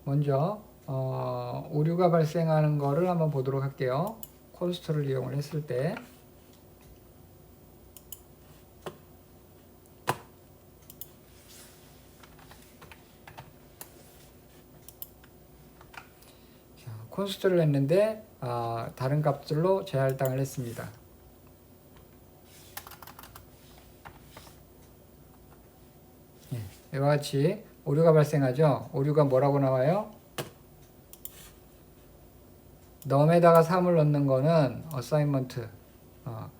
먼저 오류가 발생하는 거를 한번 보도록 할게요. 콘스트를 이용을 했을 때 콘스트를 했는데 다른 값들로 재할당을 했습니다. 이와 같이 오류가 발생하죠. 오류가 뭐라고 나와요? 넘에다가 3을 넣는 거는 어사인먼트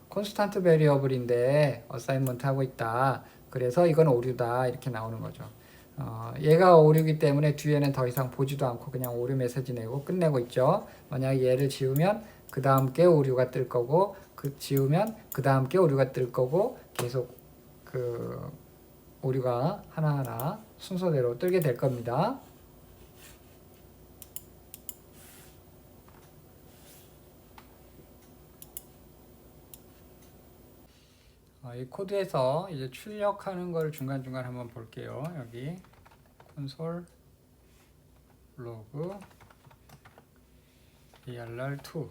콘스탄트 베리어블인데 어사인먼트 하고 있다. 그래서 이건 오류다 이렇게 나오는 거죠. 얘가 오류기 때문에 뒤에는 더 이상 보지도 않고 그냥 오류 메시지 내고 끝내고 있죠. 만약에 얘를 지우면 그 다음 게 오류가 뜰 거고 지우면 그 다음 게 오류가 뜰 거고 계속 그 오류가 하나하나 순서대로 뜨게 될 겁니다. 이 코드에서 이제 출력하는 걸 중간중간 한번 볼게요. 여기 콘솔 로그 ARR2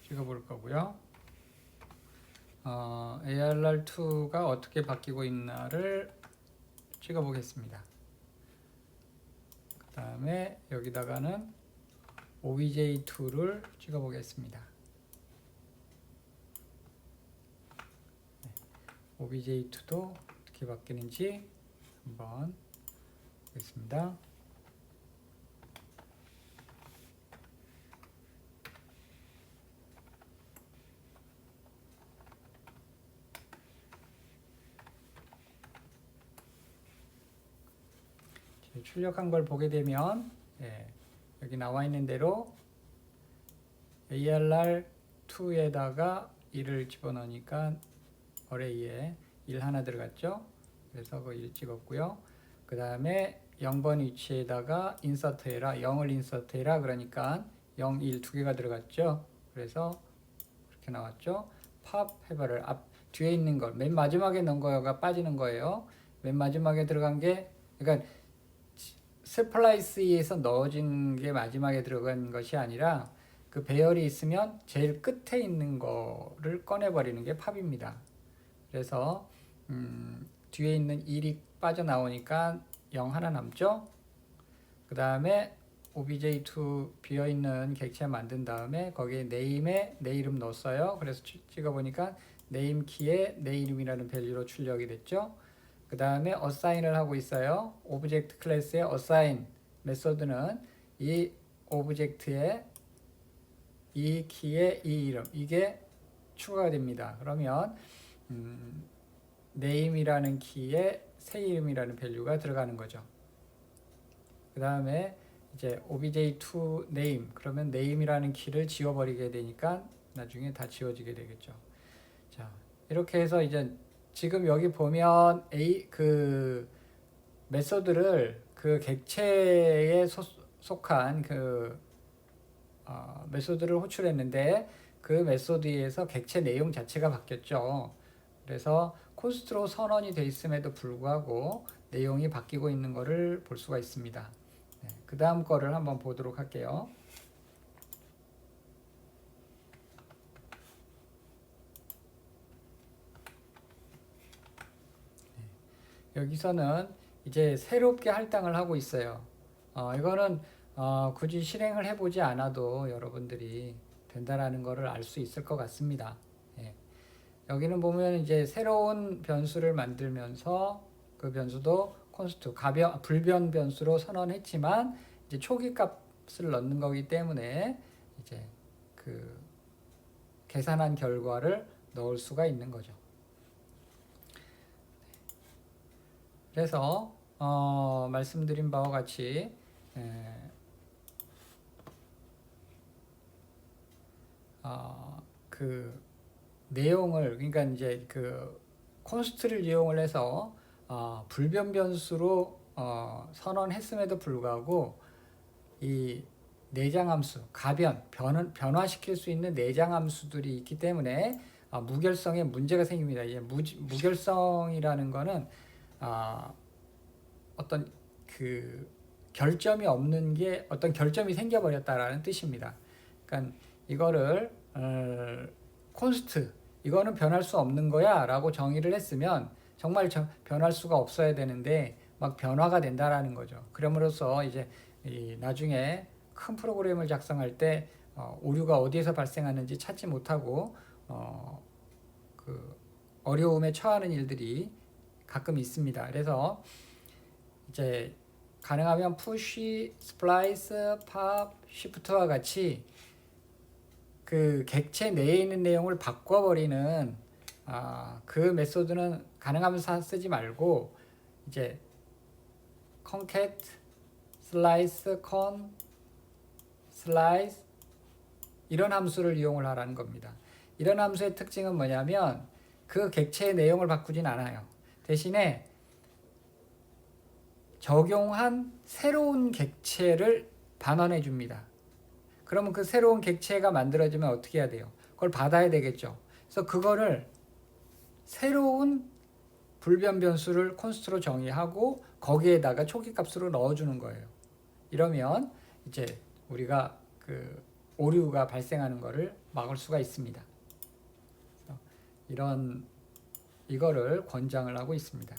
찍어볼 거고요. ARR2가 어떻게 바뀌고 있나를 찍어보겠습니다. 그 다음에 여기다가는 OBJ2를 찍어보겠습니다. OBJ2도 어떻게 바뀌는지 한번 보겠습니다. 출력한 걸 보게 되면 여기 나와 있는 대로 ARR2에다가 1을 집어넣으니까 어레이에 1 하나 들어갔죠. 그래서 그 1 찍었고요. 그 다음에 0번 위치에다가 인서트 해라. 0을 인서트 해라. 그러니까 0, 1 두 개가 들어갔죠. 그래서 이렇게 나왔죠. 팝 해바를 뒤에 있는 걸 맨 마지막에 넣은 거가 빠지는 거예요. 맨 마지막에 들어간 게 그러니까 스플라이스에서 넣어진 게 마지막에 들어간 것이 아니라 그 배열이 있으면 제일 끝에 있는 거를 꺼내버리는 게 팝입니다. 그래서 뒤에 있는 1이 빠져나오니까 0 하나 남죠. 그 다음에 obj2 비어있는 객체 만든 다음에 거기에 name에 내 이름 넣었어요. 그래서 찍어보니까 name 키에 내 이름이라는 밸류로 출력이 됐죠. 그 다음에 assign을 하고 있어요. 오브젝트 클래스의 assign 메소드는 이 오브젝트의 이 키의 이 이름 이게 추가가 됩니다. 그러면 name이라는 키에 새 이름이라는 밸류가 들어가는 거죠. 그 다음에 이제 obj2 name 그러면 name이라는 키를 지워버리게 되니까 나중에 다 지워지게 되겠죠. 자, 이렇게 해서 이제 지금 여기 보면 그 메소드를 그 객체에 속한 그 메소드를 호출했는데 그 메소드에서 객체 내용 자체가 바뀌었죠. 그래서 콘스트로 선언이 돼 있음에도 불구하고 내용이 바뀌고 있는 것을 볼 수가 있습니다. 그 다음 거를 한번 보도록 할게요. 여기서는 이제 새롭게 할당을 하고 있어요. 이거는 굳이 실행을 해보지 않아도 여러분들이 된다라는 것을 알 수 있을 것 같습니다. 여기는 보면 이제 새로운 변수를 만들면서 그 변수도 const 불변 변수로 선언했지만 이제 초기 값을 넣는 거기 때문에 이제 그 계산한 결과를 넣을 수가 있는 거죠. 그래서 말씀드린 바와 같이 그 내용을, 그러니까 이제 그 콘스트를 이용을 해서 불변 변수로 선언했음에도 불구하고 이 내장 함수, 변화시킬 수 있는 내장 함수들이 있기 때문에 무결성에 문제가 생깁니다. 이제 무결성이라는 거는 어떤 그 결점이 없는 게 어떤 결점이 생겨버렸다라는 뜻입니다. 그러니까 이거를 콘스트, 이거는 변할 수 없는 거야 라고 정의를 했으면 정말 변할 수가 없어야 되는데 막 변화가 된다라는 거죠. 그럼으로써 이제 나중에 큰 프로그램을 작성할 때 오류가 어디에서 발생하는지 찾지 못하고 그 어려움에 처하는 일들이 가끔 있습니다. 그래서 이제 가능하면 푸시, 스플라이스, 팝, 쉬프트와 같이 그 객체 내에 있는 내용을 바꿔버리는 그 메소드는 가능하면 쓰지 말고 이제 concat, slice, con, slice 이런 함수를 이용을 하라는 겁니다. 이런 함수의 특징은 뭐냐면 그 객체의 내용을 바꾸진 않아요. 대신에 적용한 새로운 객체를 반환해 줍니다. 그러면 그 새로운 객체가 만들어지면 어떻게 해야 돼요? 그걸 받아야 되겠죠. 그래서 그거를 새로운 불변 변수를 콘스트로 정의하고 거기에다가 초기값으로 넣어주는 거예요. 이러면 이제 우리가 그 오류가 발생하는 것을 막을 수가 있습니다. 이거를 권장을 하고 있습니다.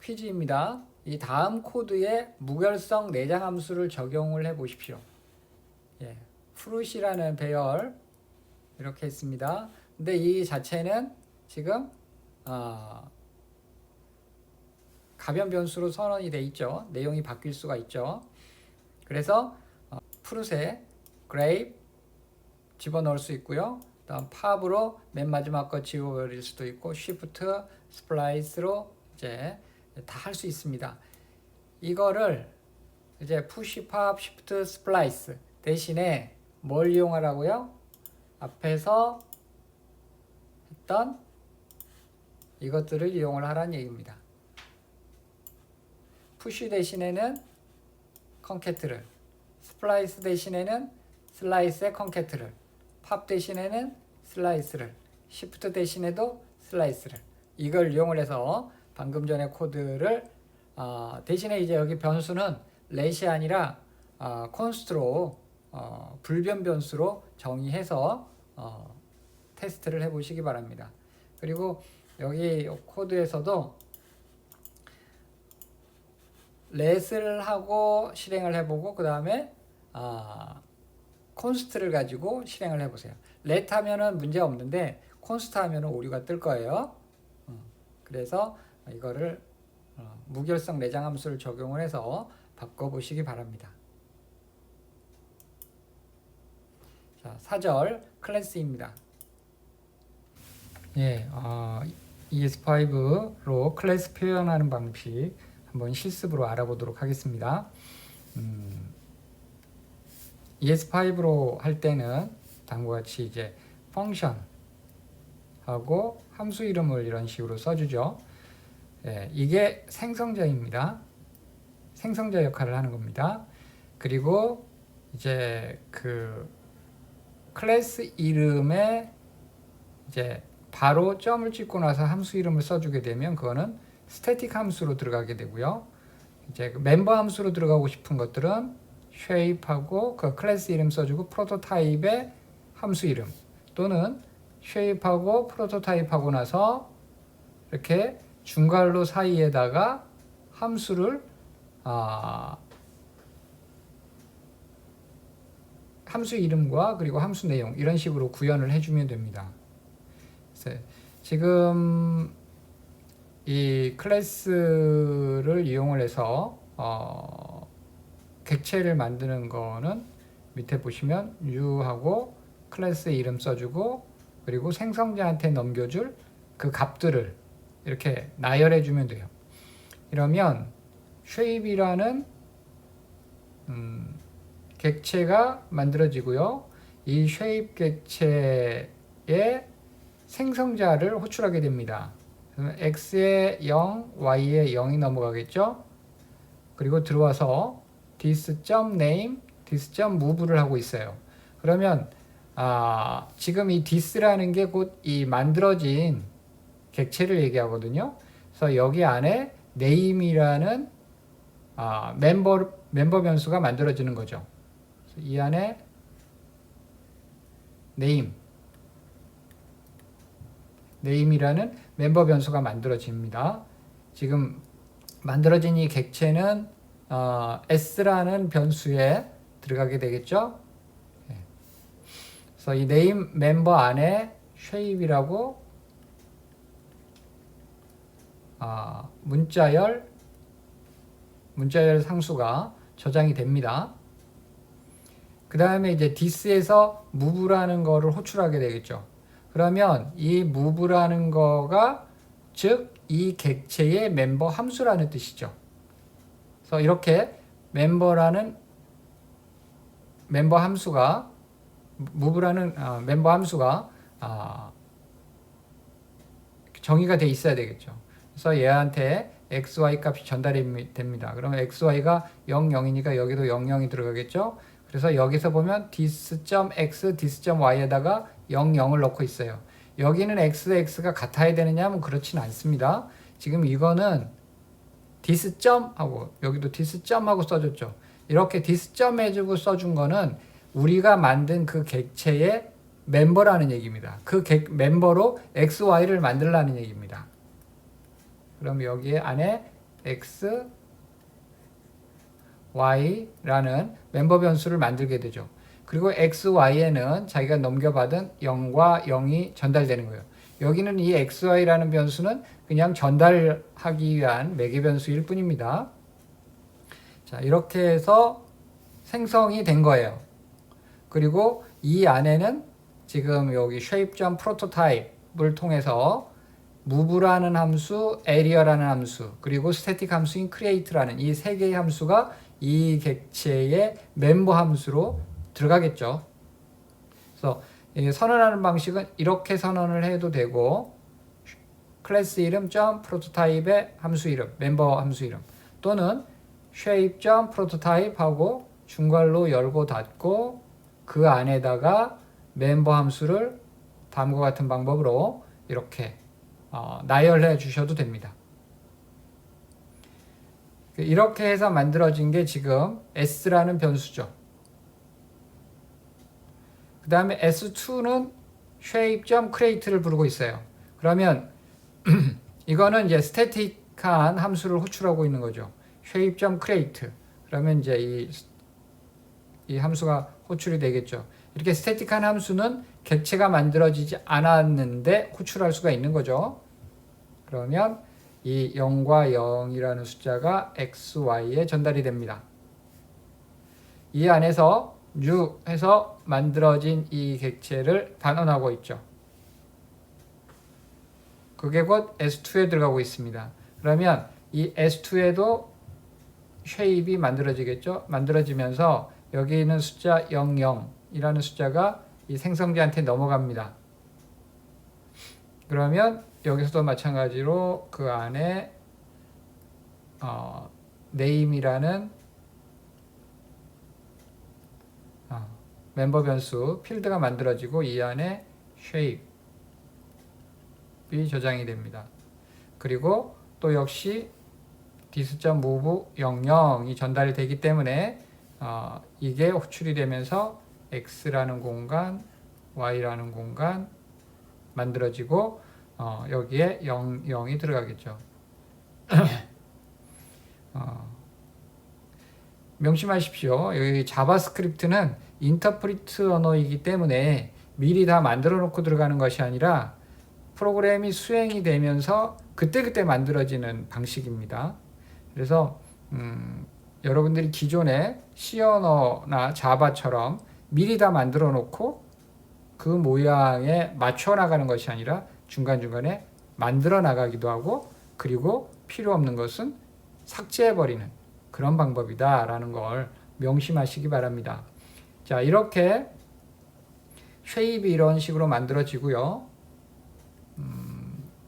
퀴즈입니다. 이 다음 코드에 무결성 내장 함수를 적용을 해 보십시오. 프루시라는 배열 이렇게 있습니다. 근데 이 자체는 지금 가변 변수로 선언이 돼 있죠. 내용이 바뀔 수가 있죠. 그래서 프룻에 grape 집어넣을 수 있고요. 다음 팝으로 맨 마지막 거 지워버릴 수도 있고 shift, splice로 이제 다 할 수 있습니다. 이거를 이제 push, pop, shift, splice 대신에 뭘 이용하라고요? 앞에서 했던 이것들을 이용을 하라는 얘기입니다. push 대신에는 concat를, splice 대신에는 slice의 concat를, pop 대신에는 slice를, shift 대신에도 slice를 이걸 이용을 해서 방금 전에 코드를 대신에 이제 여기 변수는 let이 아니라 const로 불변 변수로 정의해서 테스트를 해보시기 바랍니다. 그리고 여기 코드에서도 let을 하고 실행을 해보고 그 다음에 const를 가지고 실행을 해보세요. let 하면은 문제 없는데 const 하면은 오류가 뜰 거예요. 그래서 이거를 무결성 내장 함수를 적용을 해서 바꿔보시기 바랍니다. 자, 4절 클래스입니다. ES5로 클래스 표현하는 방식 한번 실습으로 알아보도록 하겠습니다. ES5로 할 때는 다음과 같이 이제 펑션 하고 함수 이름을 이런 식으로 써주죠. 이게 생성자입니다. 생성자 역할을 하는 겁니다. 그리고 이제 그 클래스 이름에 이제 바로 점을 찍고 나서 함수 이름을 써주게 되면 그거는 스태틱 함수로 들어가게 되고요. 이제 그 멤버 함수로 들어가고 싶은 것들은 shape하고 그 클래스 이름 써주고 프로토타입의 함수 이름 또는 shape하고 프로토타입하고 나서 이렇게 중괄호 사이에다가 함수를 함수 이름과 그리고 함수 내용 이런 식으로 구현을 해주면 됩니다. 지금 이 클래스를 이용을 해서 객체를 만드는 거는 밑에 보시면 new하고 클래스 이름 써주고 그리고 생성자한테 넘겨줄 그 값들을 이렇게 나열해 주면 돼요. 이러면 shape이라는 객체가 만들어지고요. 이 shape 객체의 생성자를 호출하게 됩니다. x에 0, y에 0이 넘어가겠죠. 그리고 들어와서 this.name, this.move를 하고 있어요. 그러면 지금 이 this라는 게 곧 이 만들어진 객체를 얘기하거든요. 그래서 여기 안에 name이라는 멤버 변수가 만들어지는 거죠. 이 안에 name이라는 멤버 변수가 만들어집니다. 지금 만들어진 이 객체는 s라는 변수에 들어가게 되겠죠. 그래서 이 name 멤버 안에 shape이라고 문자열 상수가 저장이 됩니다. 그 다음에 이제 this에서 move라는 거를 호출하게 되겠죠. 그러면 이 move라는 거가 즉 이 객체의 멤버 함수라는 뜻이죠. 그래서 이렇게 멤버라는 멤버 함수가 move라는 멤버 함수가 정의가 돼 있어야 되겠죠. 그래서 얘한테 xy 값이 전달이 됩니다. 그러면 xy가 0, 0이니까 여기도 0, 0이 들어가겠죠. 그래서 여기서 보면 this.x, this.y에다가 0, 0을 넣고 있어요. 여기는 x, x가 같아야 되느냐 하면 그렇진 않습니다. 지금 이거는 this. 하고 여기도 this. 하고 써줬죠. 이렇게 this. 해주고 써준 거는 우리가 만든 그 객체의 멤버라는 얘기입니다. 그 멤버로 x, y를 만들라는 얘기입니다. 그럼 여기에 안에 x, y라는 멤버 변수를 만들게 되죠. 그리고 x, y에는 자기가 넘겨받은 0과 0이 전달되는 거예요. 여기는 이 x, y라는 변수는 그냥 전달하기 위한 매개 변수일 뿐입니다. 자, 이렇게 해서 생성이 된 거예요. 그리고 이 안에는 지금 여기 shape.prototype을 통해서 move라는 함수, area라는 함수, 그리고 static 함수인 create라는 이 세 개의 함수가 이 객체의 멤버 함수로 들어가겠죠. 그래서 선언하는 방식은 이렇게 선언을 해도 되고 클래스 이름 .prototype의 함수 이름, 멤버 함수 이름 또는 shape.prototype 하고 중괄호 열고 닫고 그 안에다가 멤버 함수를 다음과 같은 방법으로 이렇게 나열해 주셔도 됩니다. 이렇게 해서 만들어진 게 지금 s라는 변수죠. 그 다음에 s2는 shape.create를 부르고 있어요. 그러면 이거는 이제 스태틱한 함수를 호출하고 있는 거죠. shape.create. 그러면 이제 이 함수가 호출이 되겠죠. 이렇게 스태틱한 함수는 객체가 만들어지지 않았는데 호출할 수가 있는 거죠. 그러면 이 0과 0이라는 숫자가 x, y에 전달이 됩니다. 이 안에서 new 해서 만들어진 이 객체를 반언하고 있죠. 그게 곧 S2에 들어가고 있습니다. 그러면 이 S2에도 shape이 만들어지겠죠. 만들어지면서 여기 있는 숫자 00이라는 숫자가 이 생성자한테 넘어갑니다. 그러면 여기서도 마찬가지로 그 안에 name이라는 멤버 변수 필드가 만들어지고 이 안에 shape이 저장이 됩니다. 그리고 또 역시 this.move 00이 전달이 되기 때문에 이게 호출이 되면서 x라는 공간, y라는 공간 만들어지고 여기에 0이 들어가겠죠. 명심하십시오. 여기 자바스크립트는 인터프리트 언어이기 때문에 미리 다 만들어 놓고 들어가는 것이 아니라 프로그램이 수행이 되면서 그때그때 만들어지는 방식입니다. 그래서 여러분들이 기존에 C 언어나 자바처럼 미리 다 만들어 놓고 그 모양에 맞춰 나가는 것이 아니라 중간중간에 만들어 나가기도 하고 그리고 필요 없는 것은 삭제해 버리는 그런 방법이다 라는 걸 명심하시기 바랍니다. 자, 이렇게 쉐입이 이런 식으로 만들어지고요.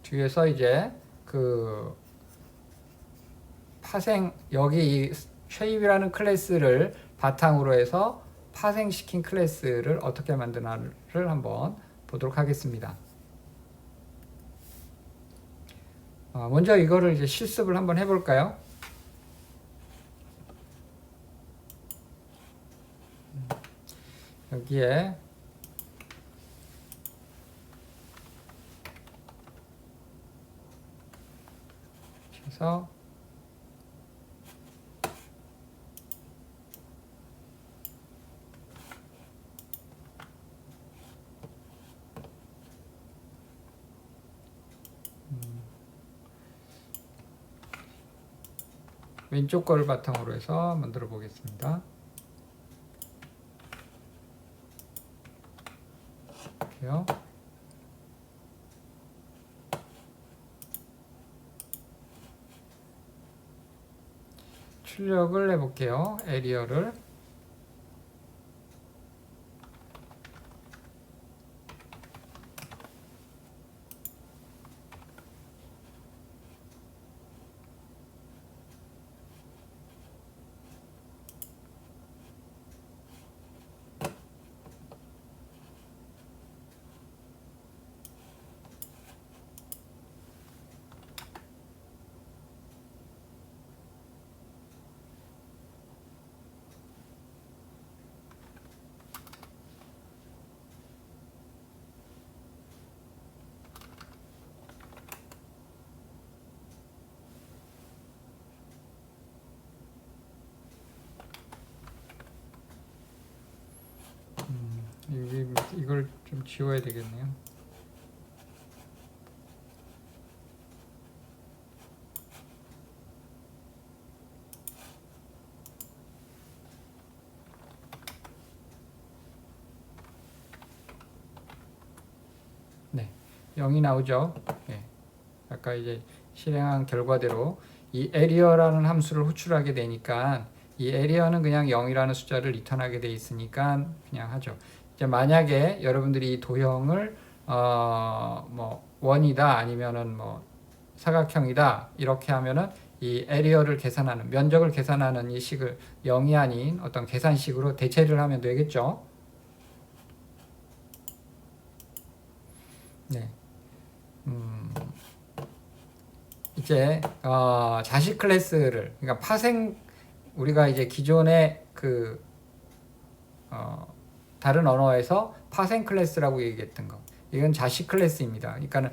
뒤에서 이제 그 파생, 여기 이 쉐입이라는 클래스를 바탕으로 해서 파생시킨 클래스를 어떻게 만드나를 한번 보도록 하겠습니다. 먼저 이거를 이제 실습을 한번 해볼까요? 여기에 그래서 왼쪽 거를 바탕으로 해서 만들어 보겠습니다. 이렇게요. 출력을 해볼게요. 에리어를. 이걸 좀 지워야 되겠네요. 네, 0이 나오죠. 네. 아까 이제 실행한 결과대로 이 에리어라는 함수를 호출하게 되니까 이 에리어는 그냥 0이라는 숫자를 리턴하게 돼 있으니까 그냥 하죠. 이제 만약에 여러분들이 이 도형을 뭐 원이다 아니면은 뭐 사각형이다 이렇게 하면은 이 에리어를 계산하는 면적을 계산하는 이 식을 0이 아닌 어떤 계산식으로 대체를 하면 되겠죠. 네. 이제 자식 클래스를 그러니까 파생 우리가 이제 기존의 그 다른 언어에서 파생 클래스라고 얘기했던 거 이건 자식 클래스입니다. 그러니까는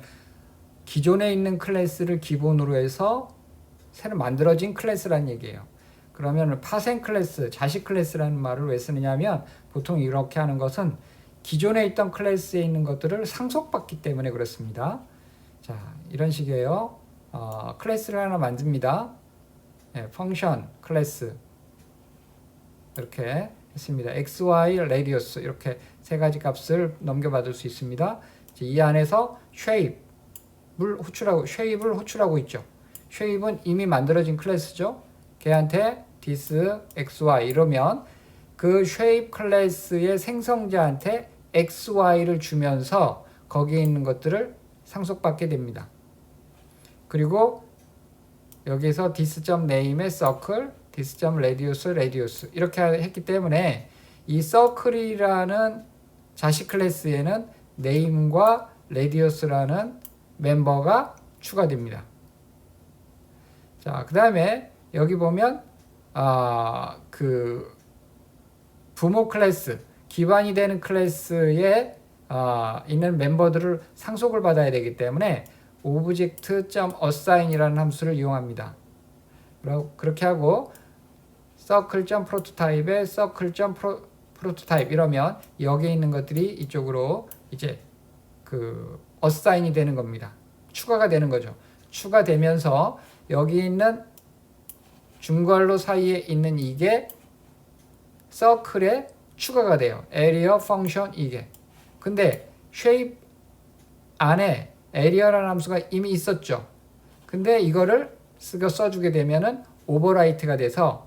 기존에 있는 클래스를 기본으로 해서 새로 만들어진 클래스란 얘기예요. 그러면 파생 클래스, 자식 클래스라는 말을 왜 쓰느냐면 보통 이렇게 하는 것은 기존에 있던 클래스에 있는 것들을 상속받기 때문에 그렇습니다. 자, 이런 식이에요. 클래스를 하나 만듭니다. 네, 펑션, 클래스 이렇게 했습니다. x, y, radius 이렇게 세 가지 값을 넘겨받을 수 있습니다. 이 안에서 shape을 호출하고 있죠. shape은 이미 만들어진 클래스죠. 걔한테 this, x, y 이러면 그 shape 클래스의 생성자한테 x, y를 주면서 거기에 있는 것들을 상속받게 됩니다. 그리고 여기서 this.name의 circle, this.radius 이렇게 했기 때문에 이 circle이라는 자식 클래스에는 name과 radius라는 멤버가 추가됩니다. 자, 그 다음에 여기 보면 그 부모 클래스, 기반이 되는 클래스에 있는 멤버들을 상속을 받아야 되기 때문에 object.assign이라는 함수를 이용합니다. 그렇게 하고 circle.prototype에 circle.prototype 이러면 여기에 있는 것들이 이쪽으로 이제 그 assign이 되는 겁니다. 추가가 되는 거죠. 추가되면서 여기 있는 중괄호 사이에 있는 이게 circle에 추가가 돼요. area function 이게. 근데 shape 안에 area라는 함수가 이미 있었죠. 근데 이거를 써주게 되면은 오버라이트가 돼서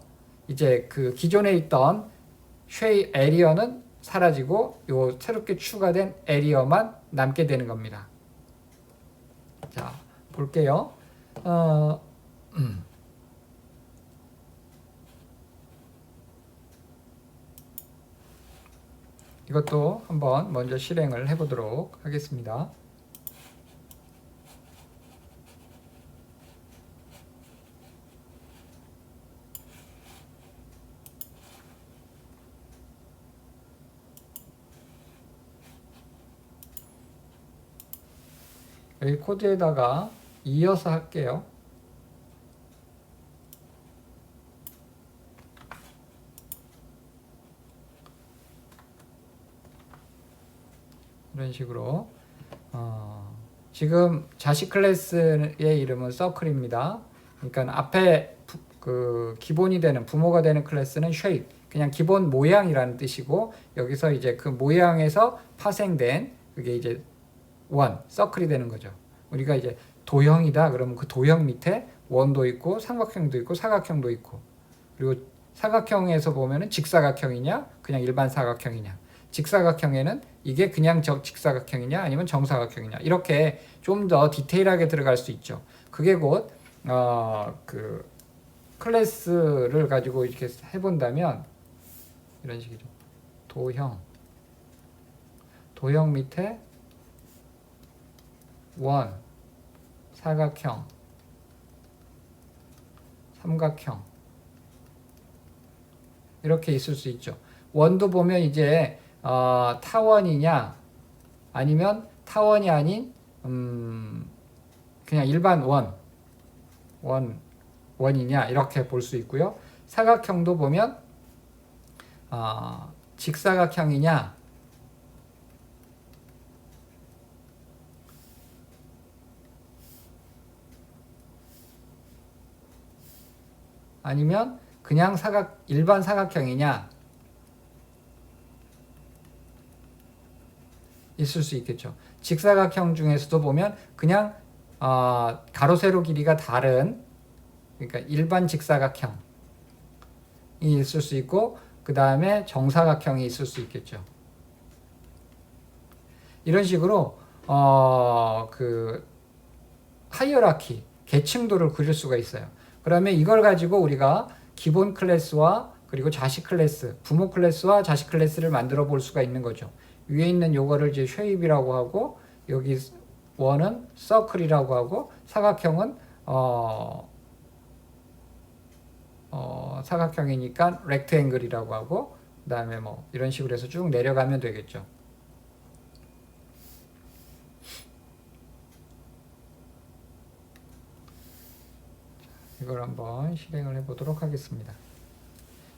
이제 그 기존에 있던 쉐이 에리어는 사라지고 요 새롭게 추가된 에리어만 남게 되는 겁니다. 자, 볼게요. 이것도 한번 먼저 실행을 해보도록 하겠습니다. 여기 코드에다가 이어서 할게요. 이런 식으로 지금 자식 클래스의 이름은 서클입니다. 그러니까 앞에 그 기본이 되는 부모가 되는 클래스는 shape, 그냥 기본 모양이라는 뜻이고 여기서 이제 그 모양에서 파생된 그게 이제 서클이 되는 거죠. 우리가 이제 도형이다 그러면 그 도형 밑에 원도 있고 삼각형도 있고 사각형도 있고 그리고 사각형에서 보면은 직사각형이냐 그냥 일반 사각형이냐 직사각형에는 이게 그냥 직사각형이냐 아니면 정사각형이냐 이렇게 좀 더 디테일하게 들어갈 수 있죠. 그게 곧 그 클래스를 가지고 이렇게 해본다면 이런 식이죠. 도형 밑에 원, 사각형, 삼각형 이렇게 있을 수 있죠. 원도 보면 이제 타원이냐 아니면 타원이 아닌 그냥 일반 원이냐 이렇게 볼 수 있고요. 사각형도 보면 직사각형이냐 아니면 그냥 일반 사각형이냐 있을 수 있겠죠. 직사각형 중에서도 보면 그냥 가로 세로 길이가 다른 그러니까 일반 직사각형이 있을 수 있고 그 다음에 정사각형이 있을 수 있겠죠. 이런 식으로 그 하이어라키 계층도를 그릴 수가 있어요. 그러면 이걸 가지고 우리가 기본 클래스와 그리고 자식 클래스, 부모 클래스와 자식 클래스를 만들어 볼 수가 있는 거죠. 위에 있는 요거를 이제 쉐입이라고 하고 여기 원은 서클이라고 하고 사각형은 사각형이니까 렉트앵글이라고 하고 그 다음에 뭐 이런 식으로 해서 쭉 내려가면 되겠죠. 이걸 한번 실행을 해보도록 하겠습니다.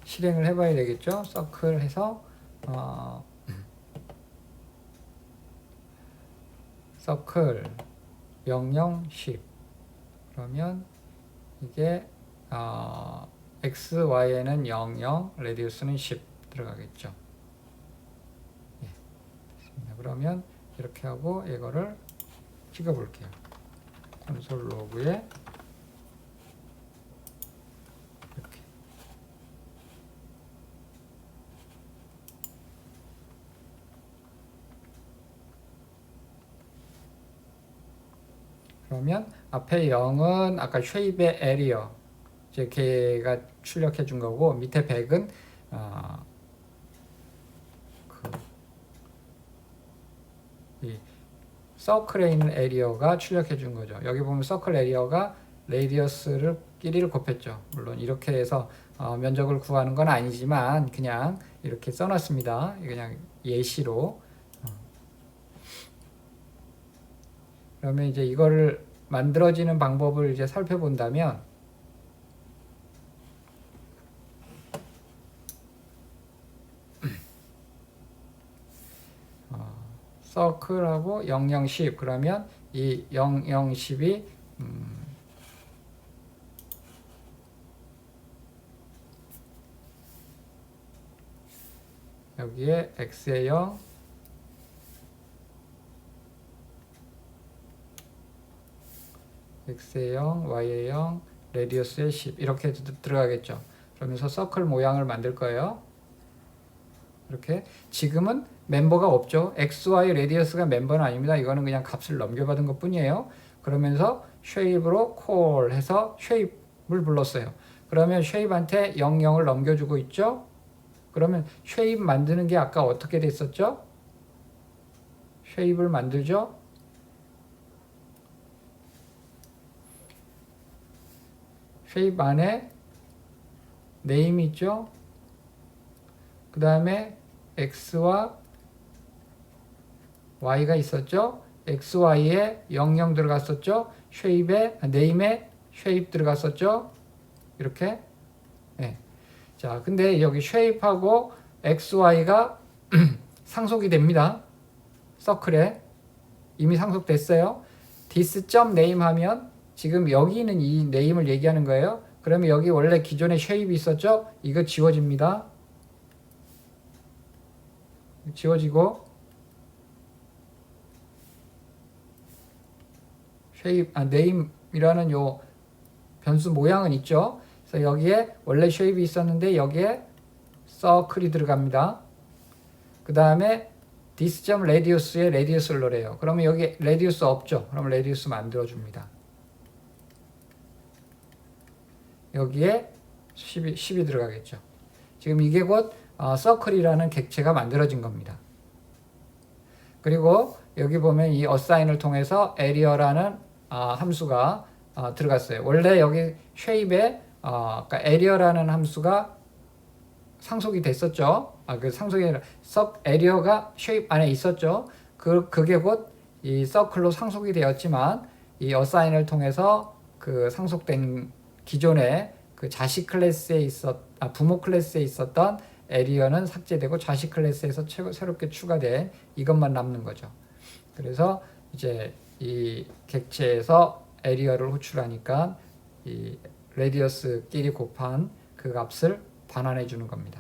실행을 해봐야 되겠죠. 서클 해서 서클 명령 10 그러면 이게 x, y에는 00, 레디우스는 10 들어가겠죠. 예, 됐습니다. 그러면 이렇게 하고 이거를 찍어 볼게요. 콘솔 로그에 이렇게 그러면 앞에 0은 아까 쉐입의 에리어 이제 걔가 출력해 준 거고 밑에 100은 이 서클에 있는 에리어가 출력해 준 거죠. 여기 보면 서클 에리어가 레디어스를 끼리를 곱했죠. 물론 이렇게 해서 면적을 구하는 건 아니지만 그냥 이렇게 써놨습니다. 그냥 예시로. 그러면 이제 이거를 만들어지는 방법을 이제 살펴본다면 서클하고 00, 10 그러면 이 00, 10이 여기에 x에 0 x에 0, y에 0, 레디어스에 10 이렇게 들어가겠죠. 그러면서 서클 모양을 만들 거예요. 이렇게 지금은 멤버가 없죠. XY 레디어스가 멤버는 아닙니다. 이거는 그냥 값을 넘겨받은 것 뿐이에요. 그러면서 쉐입으로 콜 해서 쉐입을 불렀어요. 그러면 쉐입한테 00을 넘겨주고 있죠. 그러면 쉐입 만드는 게 아까 어떻게 됐었죠? 쉐입을 만들죠. 쉐입 안에 네임 있죠. 그 다음에 x와 y가 있었죠. xy에 00 들어갔었죠. 쉐입에 네임에 쉐입 들어갔었죠. 이렇게. 네. 자, 근데 여기 쉐입하고 xy가 상속이 됩니다. 서클에 이미 상속됐어요. this.name 하면 지금 여기 있는 이 네임을 얘기하는 거예요. 그러면 여기 원래 기존에 쉐입이 있었죠. 이거 지워집니다. 지워지고 쉐입 네임이라는 요 변수 모양은 있죠. 그래서 여기에 원래 쉐입이 있었는데 여기에 서클이 들어갑니다. 그 다음에 this.radius에 radius를 넣으래요. 그러면 여기 radius 없죠. 그럼 radius 만들어 줍니다. 여기에 10이 들어가겠죠. 지금 이게 곧 서클이라는 객체가 만들어진 겁니다. 그리고 여기 보면 이 assign을 통해서 area라는 함수가 들어갔어요. 원래 여기 쉐입에 아까 area라는 함수가 상속이 됐었죠. 그 상속이 아니라 sub area가 쉐입 안에 있었죠. 그게 곧 이 서클로 상속이 되었지만 이 assign을 통해서 그 상속된 기존의 그 자식 클래스에 부모 클래스에 있었던 area는 삭제되고 자식 클래스에서 새롭게 추가된 이것만 남는 거죠. 그래서 이제 이 객체에서 area를 호출하니까 이 radius끼리 곱한 그 값을 반환해 주는 겁니다.